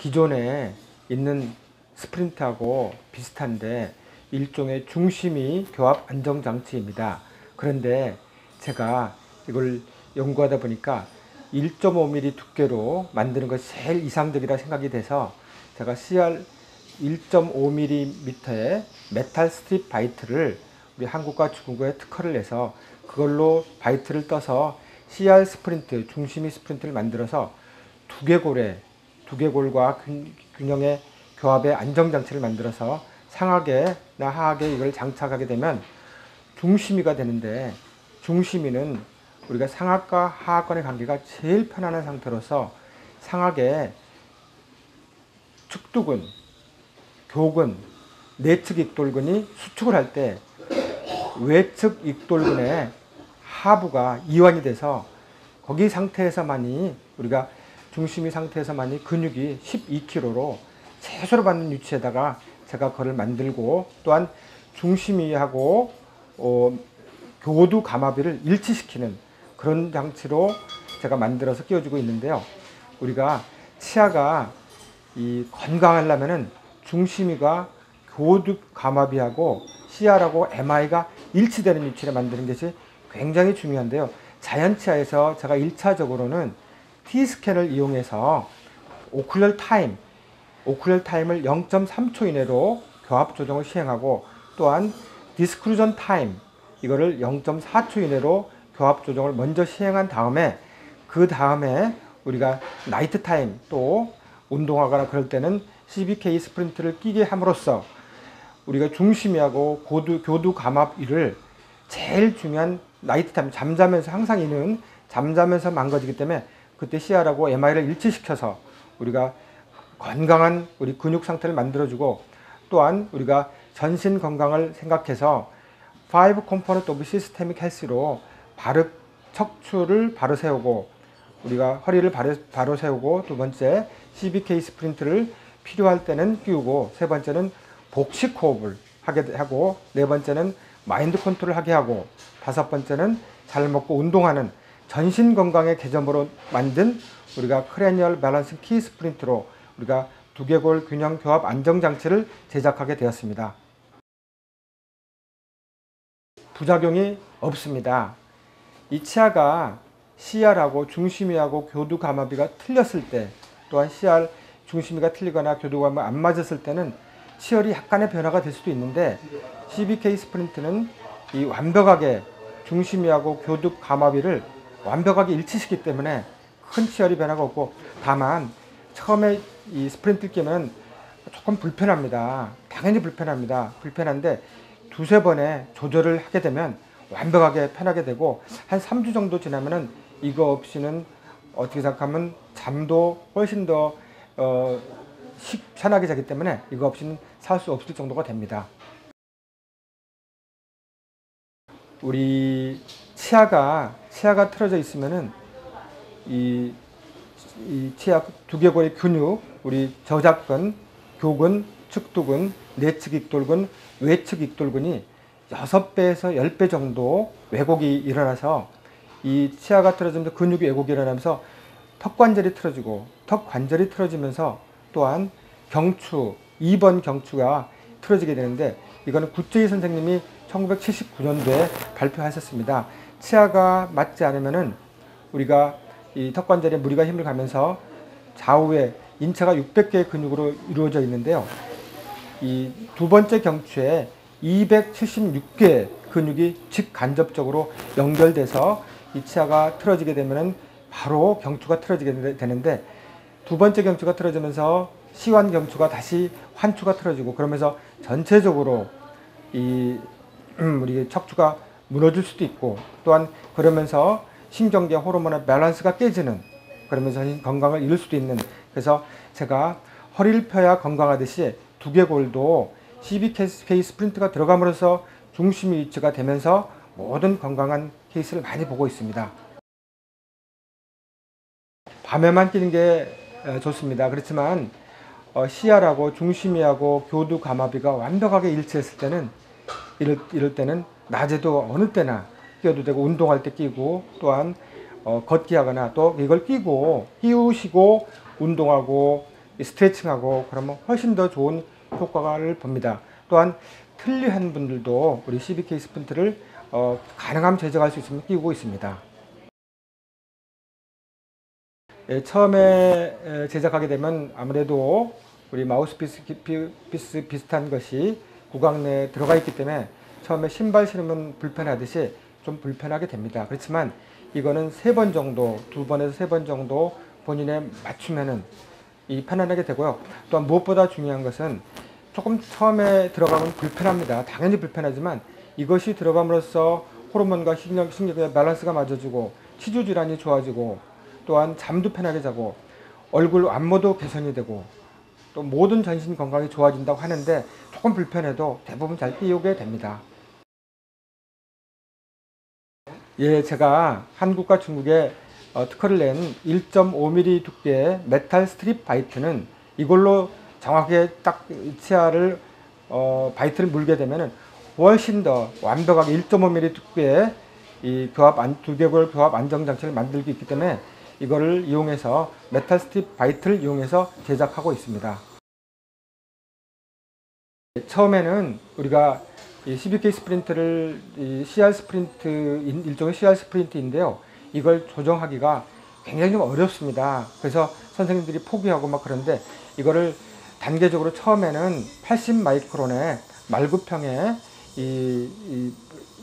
기존에 있는 스프린트하고 비슷한데 일종의 중심이 교합 안정장치입니다. 그런데 제가 이걸 연구하다 보니까 1.5mm 두께로 만드는 것이 제일 이상적이라 생각이 돼서 제가 CR 1.5mm의 메탈 스트립 바이트를 우리 한국과 중국에 특허를 내서 그걸로 바이트를 떠서 CR 스프린트, 중심이 스프린트를 만들어서 두개골과 균형의 교합의 안정장치를 만들어서 상하계나 하하계 이걸 장착하게 되면 중심이가 되는데, 중심이는 우리가 상하과 하하권의 관계가 제일 편안한 상태로서 상하계 측두근, 교근, 내측 익돌근이 수축을 할 때 외측 익돌근의 하부가 이완이 돼서 거기 상태에서만이 우리가 중심이 상태에서만이 근육이 12kg로 최소로 받는 위치에다가 제가 그걸 만들고, 또한 중심이하고 교두 감압비를 일치시키는 그런 장치로 제가 만들어서 끼워주고 있는데요. 우리가 치아가 건강하려면은 중심이가 교두 감압비하고 CR하고 MI가 일치되는 위치를 만드는 것이 굉장히 중요한데요. 자연치아에서 제가 1차적으로는 T스캔을 이용해서 오클럴 타임을 0.3초 이내로 교합 조정을 시행하고, 또한 디스크루전 타임 이거를 0.4초 이내로 교합 조정을 먼저 시행한 다음에, 그 다음에 우리가 나이트 타임 또 운동하거나 그럴 때는 CBK 스프린트를 끼게 함으로써 우리가 중심이하고 교두 감압위를 제일 중요한 나이트 타임, 잠자면서 항상 이는 잠자면서 망가지기 때문에 그때 CR하고 MI를 일치시켜서 우리가 건강한 우리 근육 상태를 만들어주고, 또한 우리가 전신 건강을 생각해서 5 Component of Systemic Health로 척추를 바로 세우고, 우리가 허리를 바로 세우고, 두 번째 CBK 스프린트를 필요할 때는 끼우고, 세 번째는 복식 호흡을 하게 하고, 네 번째는 마인드 컨트롤을 하게 하고, 다섯 번째는 잘 먹고 운동하는 전신 건강의 개념으로 만든 우리가 크레니얼 밸런싱 키 스프린트로 우리가 두개골 균형 교합 안정장치를 제작하게 되었습니다. 부작용이 없습니다. 이 치아가 CR하고 중심이하고 교두 감압비가 틀렸을 때, 또한 CR 중심이가 틀리거나 교두 감압이 안 맞았을 때는 치열이 약간의 변화가 될 수도 있는데, CBK 스프린트는 이 완벽하게 중심이하고 교두 감압비를 완벽하게 일치시키기 때문에 큰 치열이 변화가 없고, 다만 처음에 이 스프린트를 끼면 조금 불편합니다. 당연히 불편합니다. 불편한데 두세 번에 조절을 하게 되면 완벽하게 편하게 되고, 한 3주 정도 지나면은 이거 없이는 어떻게 생각하면 잠도 훨씬 더 편하게 자기 때문에 이거 없이는 살 수 없을 정도가 됩니다. 우리 치아가 틀어져 있으면은 이 치아 두개골의 근육, 우리 저작근, 교근, 측두근, 내측 익돌근, 외측 익돌근이 6배에서 10배 정도 왜곡이 일어나서, 이 치아가 틀어지면서 근육이 왜곡이 일어나면서 턱관절이 틀어지고, 턱관절이 틀어지면서 또한 경추, 2번 경추가 틀어지게 되는데, 이거는 구제희 선생님이 1979년도에 발표하셨습니다. 치아가 맞지 않으면은 우리가 이 턱관절에 무리가 힘을 가면서 좌우에 인체가 600개의 근육으로 이루어져 있는데요. 이 두 번째 경추에 276개의 근육이 직간접적으로 연결돼서 이 치아가 틀어지게 되면은 바로 경추가 틀어지게 되는데, 두 번째 경추가 틀어지면서 시완 경추가 다시 환추가 틀어지고, 그러면서 전체적으로 우리 척추가 무너질 수도 있고, 또한 그러면서 신경계 호르몬의 밸런스가 깨지는, 그러면서 건강을 잃을 수도 있는, 그래서 제가 허리를 펴야 건강하듯이 두개골도 CBK 스프린트가 들어감으로써 중심이 위치가 되면서 모든 건강한 케이스를 많이 보고 있습니다. 밤에만 끼는 게 좋습니다. 그렇지만 CR하고 중심이하고 교두 감압비가 완벽하게 일치했을 때는, 이럴 때는 낮에도 어느 때나 끼워도 되고, 운동할 때 끼고, 또한 걷기 하거나 또 이걸 끼고 희우시고 운동하고 스트레칭하고 그러면 훨씬 더 좋은 효과를 봅니다. 또한 틀니한 분들도 우리 CBK 스프린트를 가능하면 제작할 수 있으면 끼우고 있습니다. 예, 처음에 제작하게 되면 아무래도 우리 마우스피스 비슷한 것이 구강 내에 들어가 있기 때문에 처음에 신발 신으면 불편하듯이 좀 불편하게 됩니다. 그렇지만 이거는 3번 정도, 2번에서 3번 정도 본인에 맞추면은 편안하게 되고요. 또한 무엇보다 중요한 것은 조금 처음에 들어가면 불편합니다. 당연히 불편하지만 이것이 들어감으로써 호르몬과 신경의 밸런스가 맞아지고 치주 질환이 좋아지고 또한 잠도 편하게 자고 얼굴 안모도 개선이 되고 또 모든 전신 건강이 좋아진다고 하는데 조금 불편해도 대부분 잘 띄우게 됩니다. 예, 제가 한국과 중국에 특허를 낸 1.5mm 두께의 메탈 스트립 바이트는 이걸로 정확하게 딱 치아를 바이트를 물게 되면은 훨씬 더 완벽하게 1.5mm 두께의 이 두개골 교합 안정 장치를 만들고 있기 때문에 이거를 이용해서 메탈 스트립 바이트를 이용해서 제작하고 있습니다. 처음에는 우리가 이 CBK 스프린트를 CR 스프린트 일종의 CR 스프린트인데요. 이걸 조정하기가 굉장히 좀 어렵습니다. 그래서 선생님들이 포기하고 막 그런데 이거를 단계적으로 처음에는 80 마이크론의 말구평의 이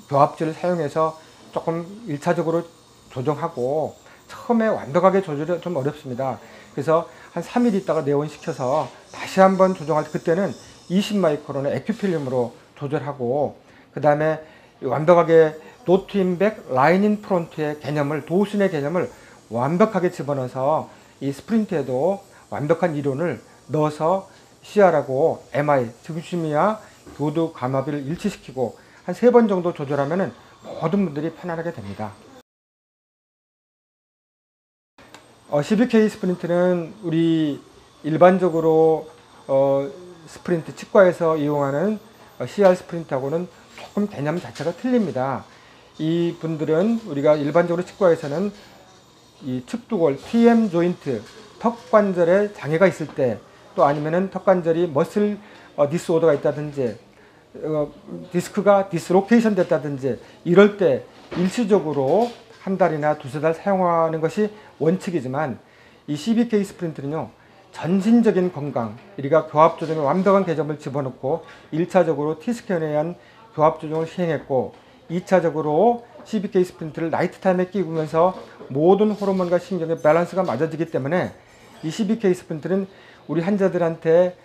교합지를 사용해서 조금 1차적으로 조정하고 처음에 완벽하게 조절이 좀 어렵습니다. 그래서 한 3일 있다가 내원시켜서 다시 한번 조정할 때 그때는 20 마이크론의 에큐필름으로 조절하고 그 다음에 완벽하게 노트인백 라인인 프론트의 개념을 도순의 개념을 완벽하게 집어넣어서 이 스프린트에도 완벽한 이론을 넣어서 CR하고 MI 중심이와 교두 감압을 일치시키고 한 3번 정도 조절하면 모든 분들이 편안하게 됩니다. CBK 스프린트는 우리 일반적으로 스프린트 치과에서 이용하는 CR 스프린트하고는 조금 개념 자체가 틀립니다. 이 분들은 우리가 일반적으로 치과에서는 이 측두골, TM 조인트, 턱 관절에 장애가 있을 때 또 아니면은 턱 관절이 머슬 디스오더가 있다든지 디스크가 디스로케이션 됐다든지 이럴 때 일시적으로 한 달이나 2~3달 사용하는 것이 원칙이지만 이 CBK 스프린트는요. 전신적인 건강, 우리가 교합 조정의 완벽한 개념을 집어넣고 1차적으로 T스캔에 의한 교합 조정을 시행했고 2차적으로 CBK 스프린트를 나이트 타임에 끼우면서 모든 호르몬과 신경의 밸런스가 맞아지기 때문에 이 CBK 스프린트는 우리 환자들한테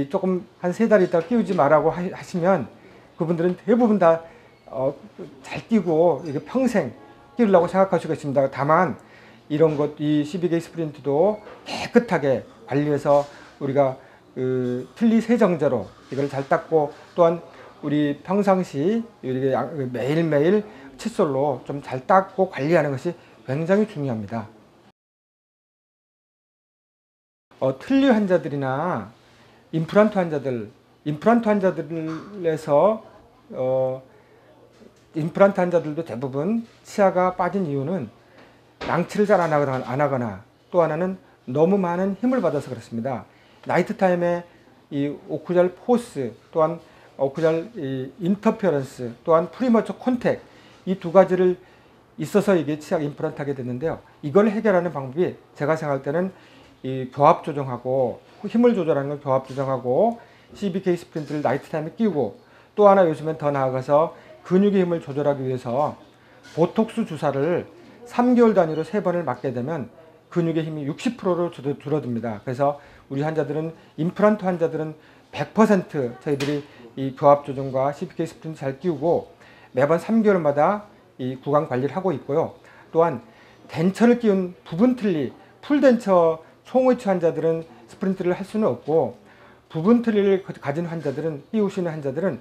조금 한 3달 있다가 끼우지 말라고 하시면 그분들은 대부분 다 잘 끼고 이게 평생 끼우려고 생각하시고 있습니다. 다만 이런 것, 이 CBK 스프린트도 깨끗하게 관리해서 우리가 틀니 세정제로 이걸 잘 닦고 또한 우리 평상시 매일매일 칫솔로 좀 잘 닦고 관리하는 것이 굉장히 중요합니다. 틀니 환자들이나 임플란트 환자들에서 임플란트 환자들도 대부분 치아가 빠진 이유는 양치를 잘 안 하거나 또 하나는 너무 많은 힘을 받아서 그렇습니다. 나이트 타임에 이 오클잘 포스 또한 오클잘 인터페어런스 또한 프리머처 콘택 이 2가지를 있어서 이게 치아 임플란트 하게 됐는데요. 이걸 해결하는 방법이 제가 생각할 때는 이 교합 조정하고 힘을 조절하는 걸 교합 조정하고 CBK 스프린트를 나이트 타임에 끼우고 또 하나 요즘엔 더 나아가서 근육의 힘을 조절하기 위해서 보톡스 주사를 3개월 단위로 3번을 맞게 되면 근육의 힘이 60%로 줄어듭니다. 그래서 우리 환자들은 임플란트 환자들은 100% 저희들이 이 교합 조정과 CBK 스프린트 잘 끼우고 매번 3개월마다 이 구강 관리를 하고 있고요. 또한 덴처를 끼운 부분 틀니, 풀덴처 총의치 환자들은 스프린트를 할 수는 없고 부분 틀니를 가진 환자들은 끼우시는 환자들은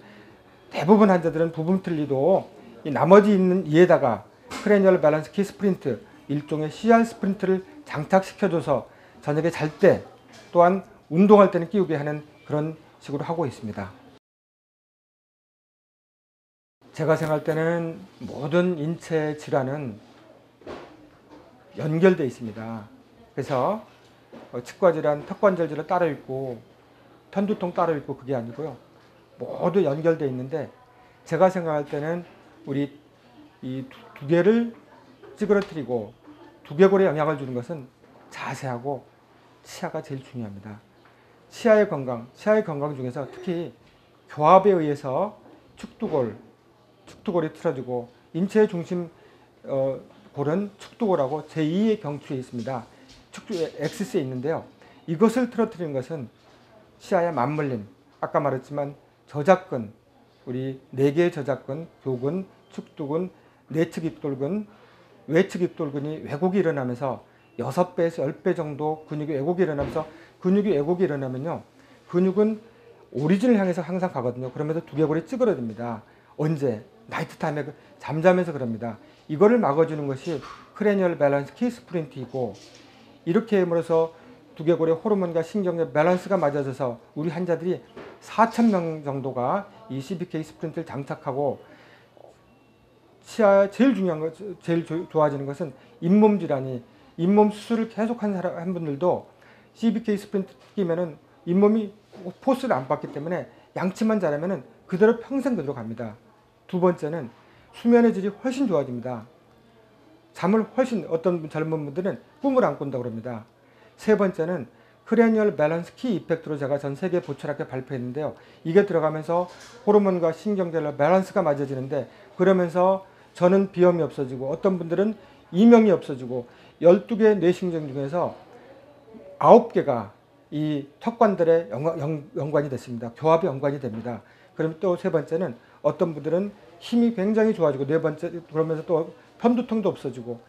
대부분 환자들은 부분 틀니도 이 나머지 있는 이에다가 크레니얼 밸런스 키 스프린트 일종의 CR 스프린트를 장착시켜줘서 저녁에 잘 때 또한 운동할 때는 끼우게 하는 그런 식으로 하고 있습니다. 제가 생각할 때는 모든 인체 질환은 연결되어 있습니다. 그래서 치과 질환, 턱관절 질환 따로 있고 편두통 따로 있고 그게 아니고요. 모두 연결되어 있는데 제가 생각할 때는 우리 이 두 개를 찌그러뜨리고 두개골에 영향을 주는 것은 자세하고 치아가 제일 중요합니다. 치아의 건강 중에서 특히 교합에 의해서 축두골이 틀어지고 인체의 중심 골은 축두골하고 제2의 경추에 있습니다. X스에 있는데요. 이것을 틀어뜨리는 것은 치아의 맞물림, 아까 말했지만 저작근, 우리 4개의 저작근, 교근, 축두근, 내측 입돌근, 외측 입돌근이 왜곡이 일어나면서 6배에서 10배 정도 근육이 왜곡이 일어나면서 근육이 왜곡이 일어나면요. 근육은 오리진을 향해서 항상 가거든요. 그러면서 두개골이 찌그러집니다. 언제? 나이트 타임에 잠자면서 그럽니다. 이거를 막아주는 것이 크레니얼 밸런스 키 스프린트이고 이렇게 함으로써 두개골의 호르몬과 신경의 밸런스가 맞아져서 우리 환자들이 4,000명 정도가 이 CBK 스프린트를 장착하고 치아에 제일 중요한 것, 제일 좋아지는 것은 잇몸 질환이 잇몸 수술을 계속한 한 분들도 CBK 스프린트 끼면은 잇몸이 포스를 안 받기 때문에 양치만 잘하면은 그대로 평생 그대로 갑니다. 두 번째는 수면의 질이 훨씬 좋아집니다. 잠을 훨씬 어떤 젊은 분들은 꿈을 안 꾼다고 그럽니다. 세 번째는 크레니얼 밸런스 키 이펙트로 제가 전 세계 보철학회 발표했는데요. 이게 들어가면서 호르몬과 신경계의 밸런스가 맞아지는데 그러면서 저는 비염이 없어지고 어떤 분들은 이명이 없어지고 12개의 뇌신경 중에서 9개가 이 턱관들에 연관이 됐습니다. 교합이 연관이 됩니다. 그럼 또 세 번째는 어떤 분들은 힘이 굉장히 좋아지고 네 번째 그러면서 또 편두통도 없어지고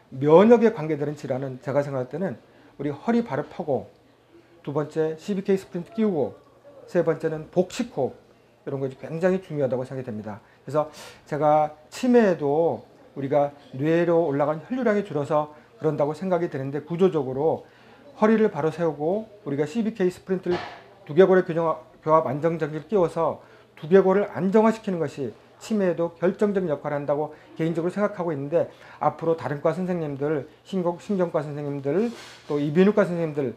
면역에 관계되는 질환은 제가 생각할 때는 우리 허리 발을 펴고 두 번째 CBK 스프린트 끼우고 세 번째는 복식호흡 이런 것이 굉장히 중요하다고 생각이 됩니다. 그래서 제가 치매에도 우리가 뇌로 올라간 혈류량이 줄어서 그런다고 생각이 되는데 구조적으로 허리를 바로 세우고 우리가 CBK 스프린트를 두개골의 교합 안정장치를 끼워서 두개골을 안정화시키는 것이 치매에도 결정적 역할을 한다고 개인적으로 생각하고 있는데 앞으로 다른 과 선생님들, 신경과 선생님들, 또 이비인후과 선생님들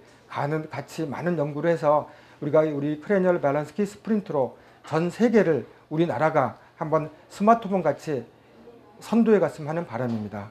같이 많은 연구를 해서 우리 크레니얼 밸런스 키 스프린트로 전 세계를 우리나라가 한번 스마트폰 같이 선도해 갔으면 하는 바람입니다.